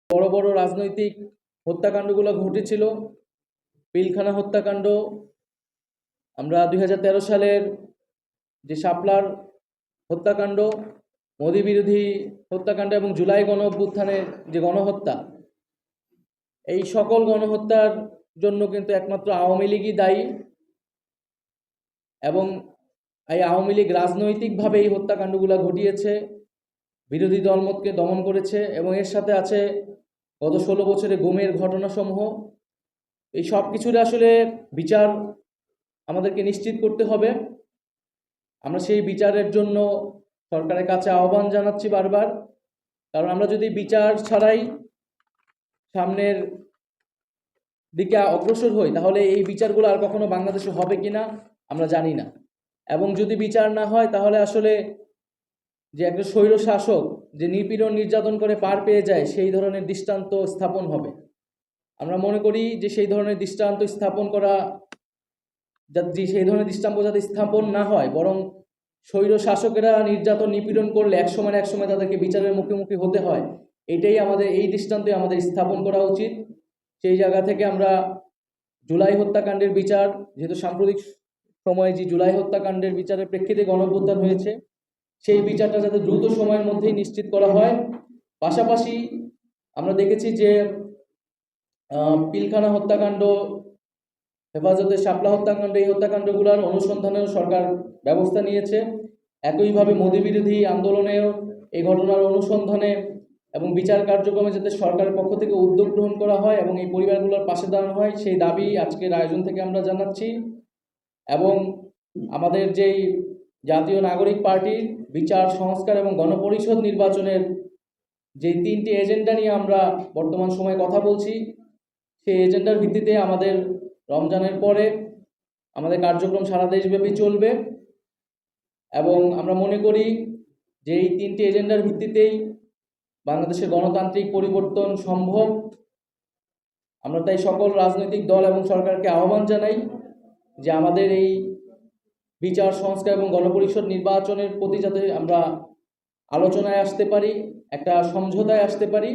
বড় বড় রাজনৈতিক হত্যাকাণ্ডগুলো ঘটেছিল। পিলখানা হত্যাকাণ্ড, আমরা 2013 সালের যে শাপলার হত্যাকাণ্ড, মোদী বিরোধী হত্যাকাণ্ড এবং জুলাই গণ অভ্যুত্থানের যে গণহত্যা, এই সকল গণহত্যার জন্য কিন্তু একমাত্র আওয়ামী লীগই দায়ী। এবং এই আওয়ামী লীগ রাজনৈতিকভাবে এই হত্যাকাণ্ডগুলো ঘটিয়েছে, বিরোধী দলমতকে দমন করেছে এবং এর সাথে আছে গত 16 বছরে গুমের ঘটনাসমূহ। এই সব কিছুর আসলে বিচার আমাদেরকে নিশ্চিত করতে হবে। আমরা সেই বিচারের জন্য সরকারের কাছে আহ্বান জানাচ্ছি বারবার, কারণ আমরা যদি বিচার ছাড়াই সামনের দিকে অগ্রসর হই, তাহলে এই বিচারগুলো আর কখনো বাংলাদেশে হবে কিনা আমরা জানি না। এবং যদি বিচার না হয়, তাহলে আসলে যে একটা স্বৈর শাসক যে নিপীড়ন নির্যাতন করে পার পেয়ে যায়, সেই ধরনের দৃষ্টান্ত স্থাপন হবে। আমরা মনে করি যে সেই ধরনের দৃষ্টান্ত স্থাপন করা, সেই ধরনের দৃষ্টান্ত যাতে স্থাপন না হয়, বরং স্বৈর শাসকেরা নির্যাতন নিপীড়ন করলে একসময় তাদেরকে বিচারের মুখোমুখি হতে হয়, এটাই আমাদের, এই দৃষ্টান্তই আমাদের স্থাপন করা উচিত। সেই জায়গা থেকে আমরা জুলাই হত্যাকাণ্ডের বিচার, যেহেতু সাম্প্রতিক সময়ে যে জুলাই হত্যাকাণ্ডের বিচারের প্রেক্ষিতে গণঅভ্যুত্থান হয়েছে, সেই বিচারটা যাতে দ্রুত সময়ের মধ্যেই নিশ্চিত করা হয়। পাশাপাশি আমরা দেখেছি যে পিলখানা হত্যাকাণ্ড, হেফাজতে শাপলা হত্যাকাণ্ড, এই হত্যাকাণ্ডগুলোর অনুসন্ধানেও সরকার ব্যবস্থা নিয়েছে। একইভাবে মোদী বিরোধী আন্দোলনেও এই ঘটনার অনুসন্ধানে এবং বিচার কার্যক্রমে যাতে সরকারের পক্ষ থেকে উদ্যোগ গ্রহণ করা হয় এবং এই পরিবারগুলোর পাশে দাঁড়ানো হয়, সেই দাবি আজকের আয়োজন থেকে আমরা জানাচ্ছি। এবং আমাদের যেই জাতীয় নাগরিক পার্টির বিচার, সংস্কার এবং গণপরিষদ নির্বাচনের যে 3টি এজেন্ডা নিয়ে আমরা বর্তমান সময়ে কথা বলছি, সেই এজেন্ডার ভিত্তিতে আমাদের রমজানের পরে আমাদের কার্যক্রম সারা দেশব্যাপী চলবে। এবং আমরা মনে করি যে এই 3টি এজেন্ডার ভিত্তিতেই বাংলাদেশের গণতান্ত্রিক পরিবর্তন সম্ভব। আমরা তাই সকল রাজনৈতিক দল এবং সরকারকে আহ্বান জানাই যে আমাদের এই বিচার, সংস্কার এবং গণপরিষদ নির্বাচনের প্রতি যাতে আমরা আলোচনায় আসতে পারি, একটা সমঝোতায় আসতে পারি।